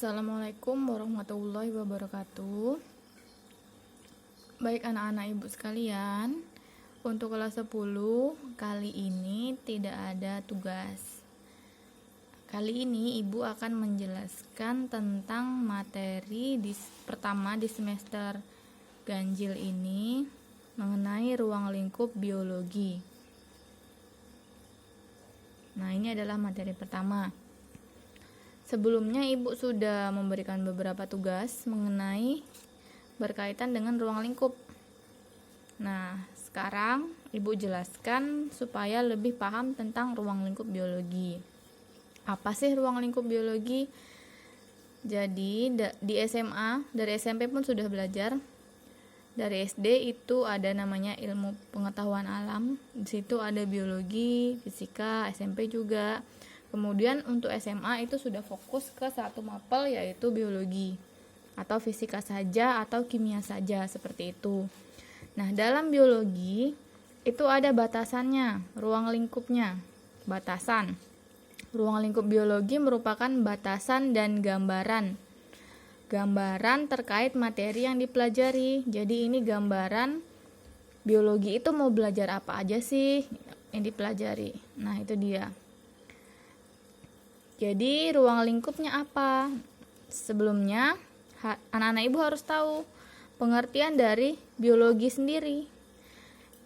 Assalamualaikum warahmatullahi wabarakatuh. Baik anak-anak ibu sekalian, untuk kelas 10 kali ini tidak ada tugas. Kali ini ibu akan menjelaskan tentang materi pertama di semester ganjil ini mengenai ruang lingkup biologi. Nah, ini adalah materi pertama. Sebelumnya ibu sudah memberikan beberapa tugas mengenai berkaitan dengan ruang lingkup. Nah, sekarang ibu jelaskan supaya lebih paham tentang ruang lingkup biologi. Apa sih ruang lingkup biologi? Jadi di SMA, dari SMP pun sudah belajar. Dari SD itu ada namanya ilmu pengetahuan alam. Di situ ada biologi, fisika, SMP juga. Kemudian untuk SMA itu sudah fokus ke satu mapel, yaitu biologi atau fisika saja atau kimia saja, seperti itu. Nah, dalam biologi itu ada batasannya, ruang lingkupnya. Batasan. Ruang lingkup biologi merupakan batasan dan gambaran terkait materi yang dipelajari. Jadi ini gambaran biologi itu mau belajar apa aja sih yang dipelajari. Nah, itu dia. Jadi ruang lingkupnya apa? Sebelumnya anak-anak ibu harus tahu pengertian dari biologi sendiri.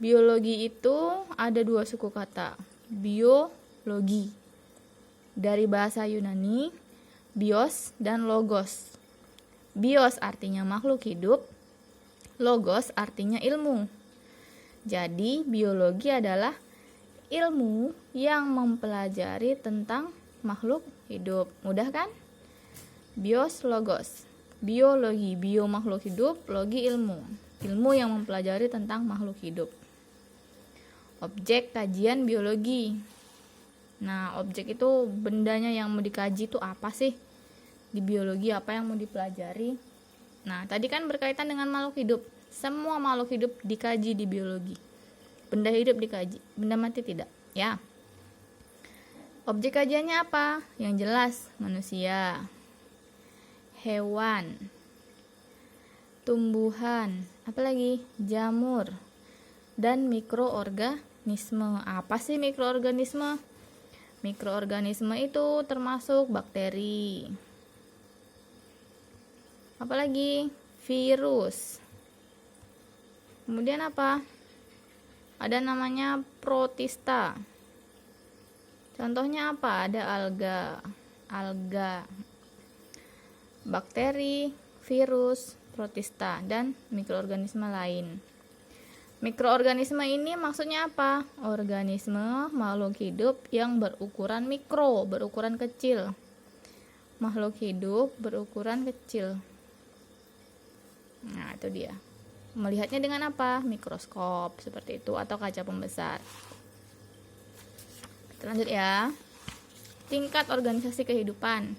Biologi itu ada dua suku kata, biologi. Dari bahasa Yunani, bios dan logos. Bios artinya makhluk hidup, logos artinya ilmu. Jadi biologi adalah ilmu yang mempelajari tentang makhluk hidup. Mudah kan? Bios, logos. Biologi, bio makhluk hidup, logi ilmu. Ilmu yang mempelajari tentang makhluk hidup. Objek kajian biologi. Nah, objek itu bendanya yang mau dikaji itu apa sih? Di biologi apa yang mau dipelajari? Nah, tadi kan berkaitan dengan makhluk hidup. Semua makhluk hidup dikaji di biologi. Benda hidup dikaji, benda mati tidak, ya. Objek kajiannya apa? Yang jelas, manusia, hewan, tumbuhan, apalagi jamur, dan mikroorganisme. Apa sih mikroorganisme? Mikroorganisme itu termasuk bakteri. Apalagi virus. Kemudian apa? Ada namanya protista. Contohnya apa? Ada alga, bakteri, virus, protista, dan mikroorganisme lain. Mikroorganisme ini maksudnya apa? Organisme makhluk hidup yang berukuran mikro, berukuran kecil. Makhluk hidup berukuran kecil. Nah, itu dia. Melihatnya dengan apa? Mikroskop, seperti itu, atau kaca pembesar. Lanjut ya. Tingkat organisasi kehidupan.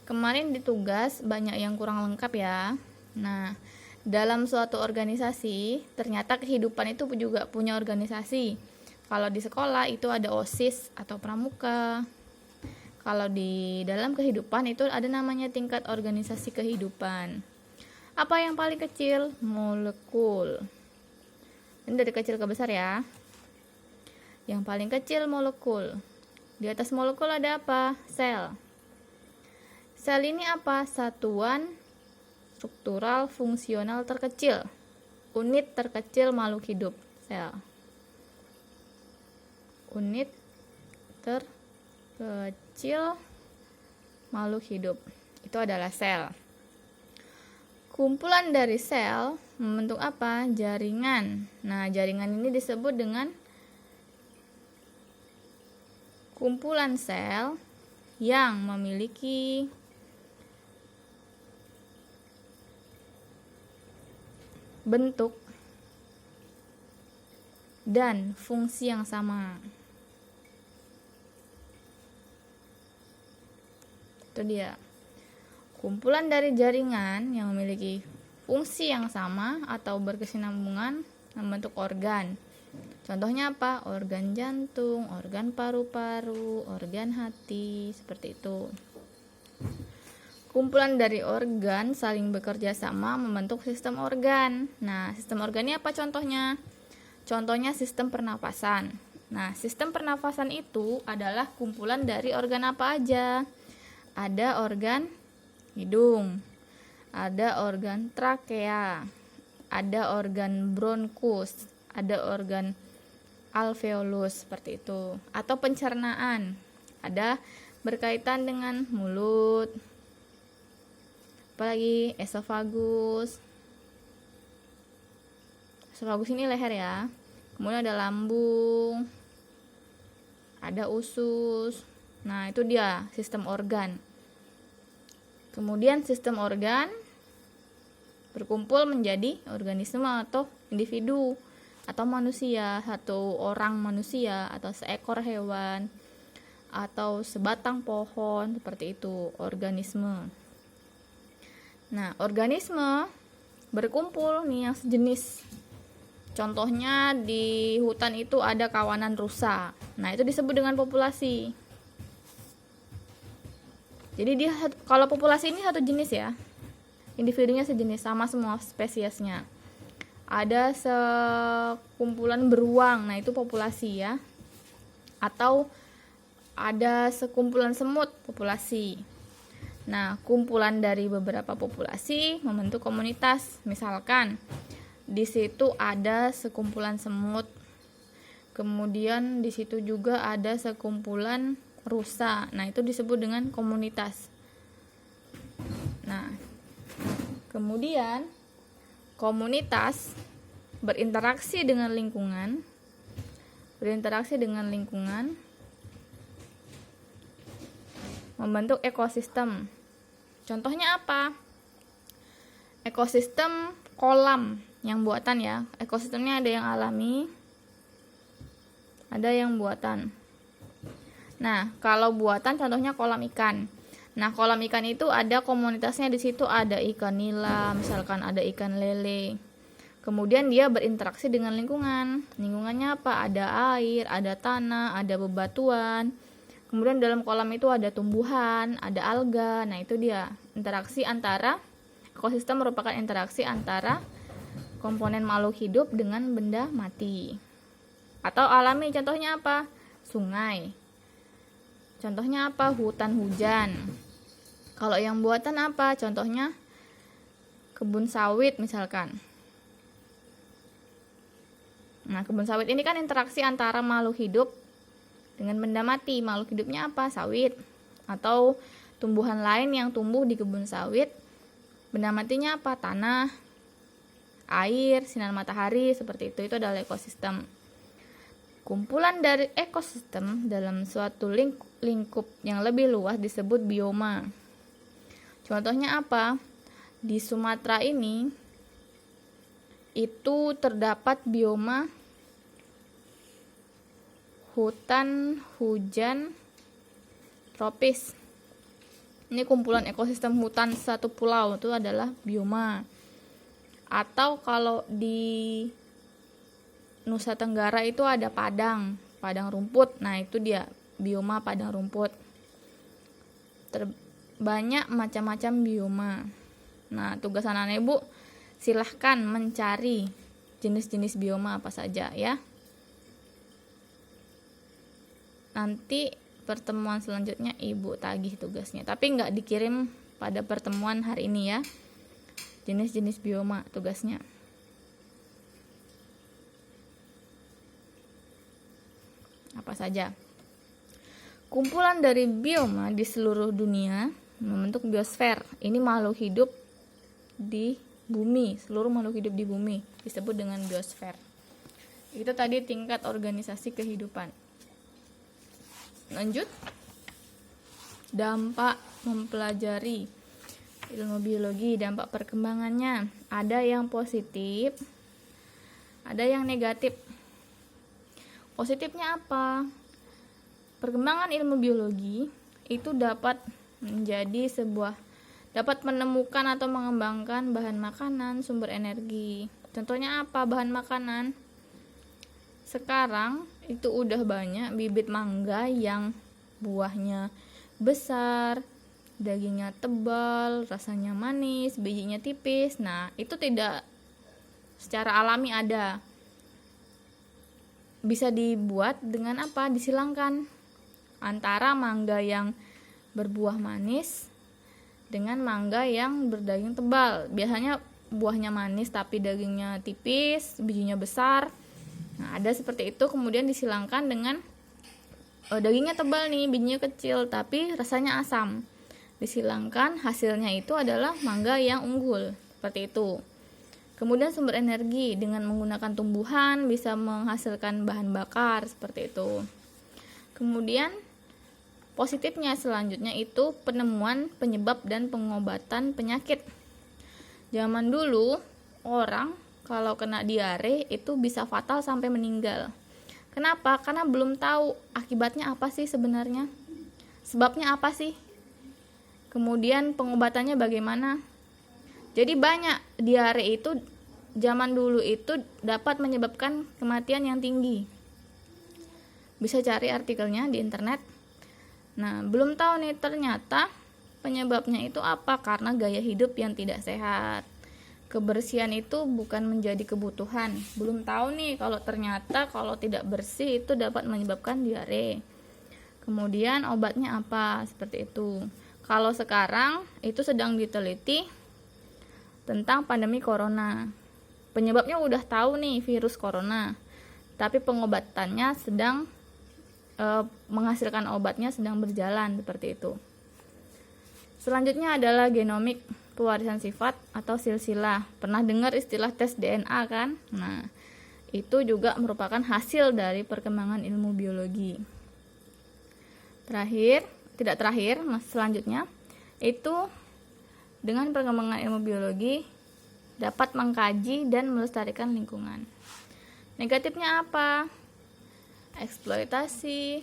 Kemarin di tugas banyak yang kurang lengkap ya. Nah, dalam suatu organisasi ternyata kehidupan itu juga punya organisasi. Kalau di sekolah itu ada OSIS atau pramuka. Kalau di dalam kehidupan itu ada namanya tingkat organisasi kehidupan. Apa yang paling kecil? Molekul. Ini dari kecil ke besar ya. Yang paling kecil molekul. Di atas molekul ada apa? Sel. Sel ini apa? Satuan struktural fungsional terkecil. Unit terkecil makhluk hidup. Sel. Unit terkecil makhluk hidup. Itu adalah sel. Kumpulan dari sel membentuk apa? Jaringan. Nah, jaringan ini disebut dengan kumpulan sel yang memiliki bentuk dan fungsi yang sama. Itu dia. Kumpulan dari jaringan yang memiliki fungsi yang sama atau berkesinambungan membentuk organ. Contohnya apa? Organ jantung, organ paru-paru, organ hati, seperti itu. Kumpulan dari organ saling bekerja sama membentuk sistem organ. Nah, sistem organ ini apa contohnya? Contohnya sistem pernapasan. Nah, sistem pernapasan itu adalah kumpulan dari organ apa aja? Ada organ hidung, ada organ trakea, ada organ bronkus, ada organ alveolus seperti itu. Atau pencernaan, ada berkaitan dengan mulut, apalagi esofagus. Esofagus ini leher ya. Kemudian ada lambung, ada usus. Nah, itu dia sistem organ. Kemudian sistem organ berkumpul menjadi organisme atau individu atau manusia, satu orang manusia atau seekor hewan atau sebatang pohon, seperti itu organisme. Nah, organisme berkumpul nih yang sejenis. Contohnya di hutan itu ada kawanan rusa. Nah, itu disebut dengan populasi. Jadi dia kalau populasi ini satu jenis ya. Individunya sejenis, sama semua spesiesnya. Ada sekumpulan beruang, nah itu populasi ya. Atau ada sekumpulan semut, populasi. Nah, kumpulan dari beberapa populasi membentuk komunitas. Misalkan di situ ada sekumpulan semut. Kemudian di situ juga ada sekumpulan rusa. Nah, itu disebut dengan komunitas. Nah, kemudian komunitas berinteraksi dengan lingkungan. Membentuk ekosistem. Contohnya apa? Ekosistem kolam yang buatan ya. Ekosistemnya ada yang alami, ada yang buatan. Nah, kalau buatan contohnya kolam ikan. Nah, kolam ikan itu ada komunitasnya, di situ ada ikan nila, misalkan ada ikan lele. Kemudian dia berinteraksi dengan lingkungan. Lingkungannya apa? Ada air, ada tanah, ada bebatuan. Kemudian dalam kolam itu ada tumbuhan, ada alga. Nah, itu dia interaksi antara ekosistem, merupakan interaksi antara komponen makhluk hidup dengan benda mati. Atau alami, contohnya apa? Sungai. Contohnya apa? Hutan hujan. Kalau yang buatan apa? Contohnya kebun sawit misalkan. Nah, kebun sawit ini kan interaksi antara makhluk hidup dengan benda mati. Makhluk hidupnya apa? Sawit. Atau tumbuhan lain yang tumbuh di kebun sawit. Benda matinya apa? Tanah, air, sinar matahari, seperti itu. Itu adalah ekosistem. Kumpulan dari ekosistem dalam suatu lingkup yang lebih luas disebut bioma. Contohnya apa? Di Sumatera ini itu terdapat bioma hutan hujan tropis. Ini kumpulan ekosistem hutan satu pulau, itu adalah bioma. Atau kalau di Nusa Tenggara itu ada padang rumput. Nah, itu dia bioma padang rumput. Banyak macam-macam bioma. Nah, tugas anak-anak ibu silahkan mencari jenis-jenis bioma apa saja ya. Nanti pertemuan selanjutnya ibu tagih tugasnya, tapi nggak dikirim pada pertemuan hari ini ya. Jenis-jenis bioma tugasnya. Apa saja? Kumpulan dari bioma di seluruh dunia membentuk biosfer. Ini makhluk hidup di bumi, seluruh makhluk hidup di bumi disebut dengan biosfer. Itu tadi tingkat organisasi kehidupan. Lanjut. Dampak mempelajari ilmu biologi, dampak perkembangannya. Ada yang positif, ada yang negatif. Positifnya apa? Perkembangan ilmu biologi itu dapat menemukan atau mengembangkan bahan makanan, sumber energi. Contohnya apa bahan makanan? Sekarang itu udah banyak bibit mangga yang buahnya besar, dagingnya tebal, rasanya manis, bijinya tipis. Nah, itu tidak secara alami ada. Bisa dibuat dengan apa? Disilangkan antara mangga yang berbuah manis dengan mangga yang berdaging tebal. Biasanya buahnya manis tapi dagingnya tipis, bijinya besar. Nah, ada seperti itu, kemudian disilangkan dengan dagingnya tebal nih, bijinya kecil tapi rasanya asam. Disilangkan, hasilnya itu adalah mangga yang unggul. Seperti itu. Kemudian sumber energi dengan menggunakan tumbuhan bisa menghasilkan bahan bakar seperti itu. Kemudian positifnya selanjutnya itu penemuan penyebab dan pengobatan penyakit. Zaman dulu orang kalau kena diare itu bisa fatal sampai meninggal. Kenapa? Karena belum tahu akibatnya apa sih sebenarnya. Sebabnya apa sih? Kemudian pengobatannya bagaimana? Jadi banyak diare itu zaman dulu itu dapat menyebabkan kematian yang tinggi. Bisa cari artikelnya di internet. Nah, belum tahu nih ternyata penyebabnya itu apa? Karena gaya hidup yang tidak sehat. Kebersihan itu bukan menjadi kebutuhan. Belum tahu nih kalau ternyata kalau tidak bersih itu dapat menyebabkan diare. Kemudian obatnya apa? Seperti itu. Kalau sekarang itu sedang diteliti tentang pandemi corona. Penyebabnya udah tahu nih, virus corona. Tapi pengobatannya sedang menghasilkan obatnya sedang berjalan seperti itu. Selanjutnya adalah genomik, pewarisan sifat atau silsilah. Pernah dengar istilah tes DNA kan? Nah, itu juga merupakan hasil dari perkembangan ilmu biologi. Selanjutnya itu dengan perkembangan ilmu biologi dapat mengkaji dan melestarikan lingkungan. Negatifnya apa? Eksploitasi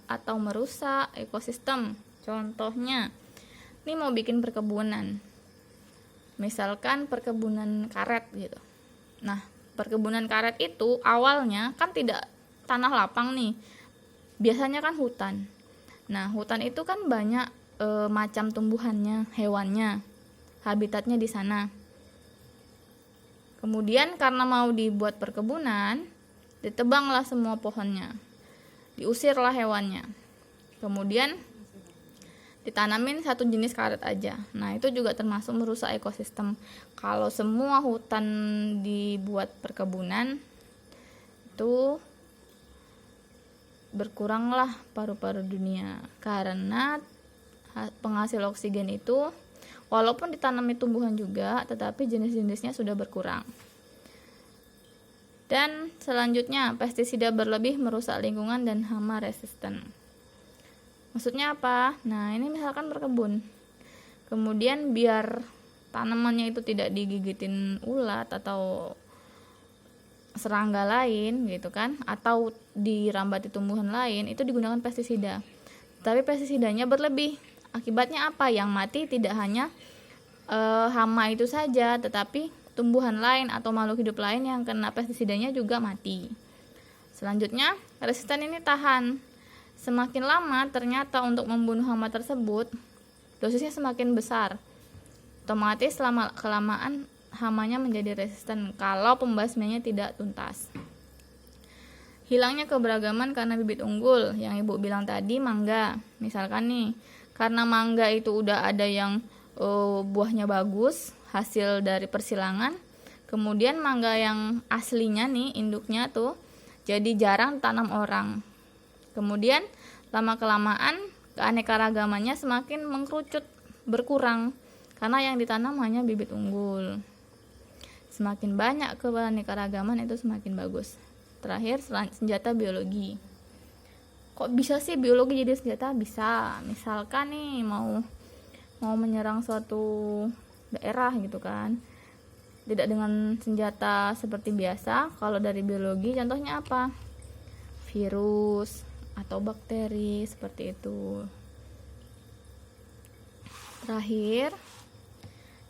atau merusak ekosistem. Contohnya, ini mau bikin perkebunan. Misalkan perkebunan karet gitu. Nah, perkebunan karet itu awalnya kan tidak tanah lapang nih. Biasanya kan hutan. Nah, hutan itu kan banyak macam tumbuhannya, hewannya, habitatnya di sana. Kemudian karena mau dibuat perkebunan, ditebanglah semua pohonnya, diusirlah hewannya. Kemudian ditanamin satu jenis karet aja. Nah, itu juga termasuk merusak ekosistem. Kalau semua hutan dibuat perkebunan, itu berkuranglah paru-paru dunia, karena penghasil oksigen itu walaupun ditanami tumbuhan juga, tetapi jenis-jenisnya sudah berkurang. Dan selanjutnya, pestisida berlebih merusak lingkungan dan hama resisten. Maksudnya apa? Nah, ini misalkan berkebun. Kemudian biar tanamannya itu tidak digigitin ulat atau serangga lain gitu kan, atau dirambati tumbuhan lain, itu digunakan pestisida. Tapi pestisidanya berlebih. Akibatnya apa? Yang mati tidak hanya hama itu saja, tetapi tumbuhan lain atau makhluk hidup lain yang kena pestisidanya juga mati. Selanjutnya, resisten ini tahan. Semakin lama ternyata untuk membunuh hama tersebut dosisnya semakin besar. Otomatis kelamaan hamanya menjadi resisten kalau pembasmiannya tidak tuntas. Hilangnya keberagaman karena bibit unggul yang ibu bilang tadi, mangga. Misalkan nih, karena mangga itu udah ada yang buahnya bagus, hasil dari persilangan. Kemudian mangga yang aslinya nih, induknya tuh jadi jarang tanam orang. Kemudian lama-kelamaan keanekaragamannya semakin mengkerucut, berkurang, karena yang ditanam hanya bibit unggul. Semakin banyak keanekaragaman itu semakin bagus. Terakhir, senjata biologi. Kok bisa sih biologi jadi senjata? Bisa. Misalkan nih mau menyerang suatu daerah gitu kan, tidak dengan senjata seperti biasa. Kalau dari biologi contohnya apa? Virus atau bakteri seperti itu. Terakhir,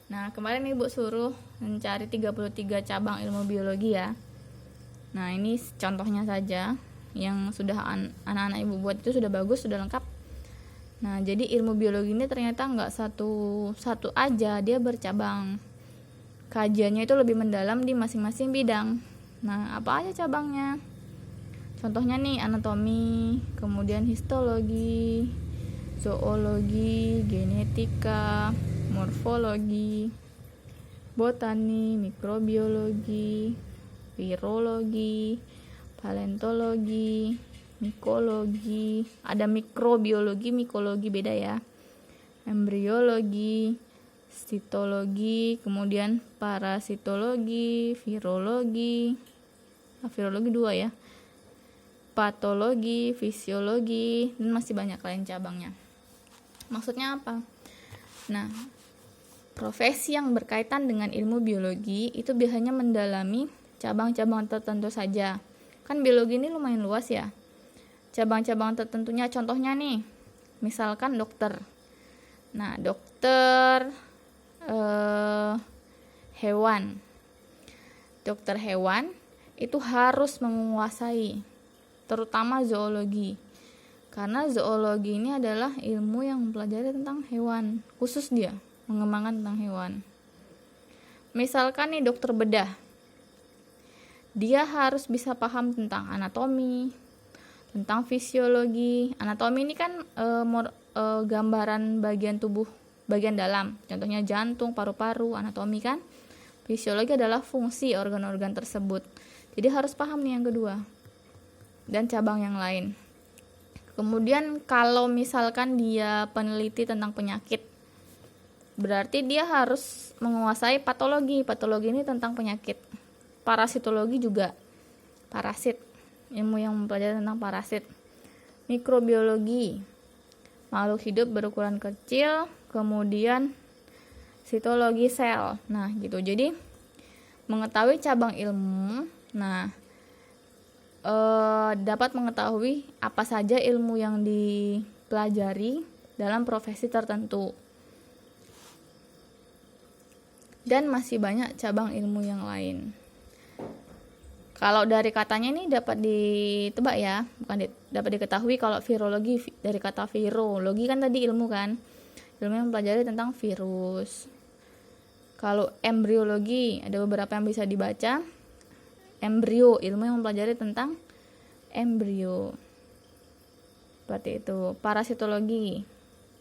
nah kemarin ibu suruh mencari 33 cabang ilmu biologi ya. Nah, ini contohnya saja yang sudah anak-anak ibu buat, itu sudah bagus, sudah lengkap. Nah, jadi ilmu biologi ini ternyata nggak satu aja, dia bercabang. Kajiannya itu lebih mendalam di masing-masing bidang. Nah, apa aja cabangnya? Contohnya nih, anatomi, kemudian histologi, zoologi, genetika, morfologi, botani, mikrobiologi, virologi, paleontologi, mikologi, ada mikrobiologi, mikologi beda ya, embriologi, sitologi, kemudian parasitologi, virologi, virologi 2 ya, patologi, fisiologi, dan masih banyak lain cabangnya. Maksudnya apa? Nah, profesi yang berkaitan dengan ilmu biologi itu biasanya mendalami cabang-cabang tertentu saja. Kan biologi ini lumayan luas ya. Cabang-cabang tertentunya contohnya nih, misalkan dokter. Nah, dokter hewan. Dokter hewan itu harus menguasai terutama zoologi. Karena zoologi ini adalah ilmu yang mempelajari tentang hewan, khusus dia mengembangkan tentang hewan. Misalkan nih dokter bedah, dia harus bisa paham tentang anatomi, tentang fisiologi. Anatomi ini kan gambaran bagian tubuh bagian dalam, contohnya jantung, paru-paru, anatomi kan. Fisiologi adalah fungsi organ-organ tersebut. Jadi harus paham nih yang kedua. Dan cabang yang lain. Kemudian kalau misalkan dia peneliti tentang penyakit, berarti dia harus menguasai patologi. Patologi ini tentang penyakit. Parasitologi juga parasit, ilmu yang mempelajari tentang parasit. Mikrobiologi, makhluk hidup berukuran kecil. Kemudian sitologi sel. Nah, gitu. Jadi mengetahui cabang ilmu, dapat mengetahui apa saja ilmu yang dipelajari dalam profesi tertentu. Dan masih banyak cabang ilmu yang lain. Kalau dari katanya ini dapat ditebak ya, bukan dapat diketahui. Kalau virologi dari kata virologi kan tadi ilmu kan, ilmu yang mempelajari tentang virus. Kalau embriologi ada beberapa yang bisa dibaca. Embrio, ilmu yang mempelajari tentang embrio. Seperti itu. Parasitologi,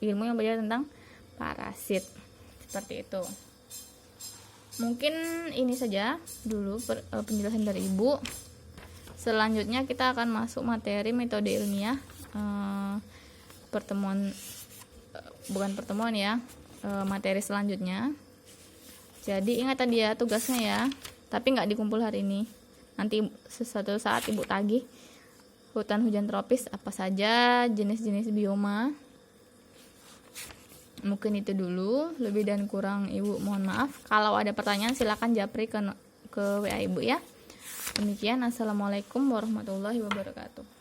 ilmu yang mempelajari tentang parasit. Seperti itu. Mungkin ini saja dulu penjelasan dari Ibu. Selanjutnya kita akan masuk materi metode ilmiah. Materi selanjutnya. Jadi ingat tadi ya tugasnya ya, tapi nggak dikumpul hari ini. Nanti sesuatu saat Ibu tagih hutan hujan tropis apa saja, jenis-jenis bioma. Mungkin itu dulu, lebih dan kurang Ibu mohon maaf. Kalau ada pertanyaan silakan japri ke WA Ibu ya. Demikian, assalamualaikum warahmatullahi wabarakatuh.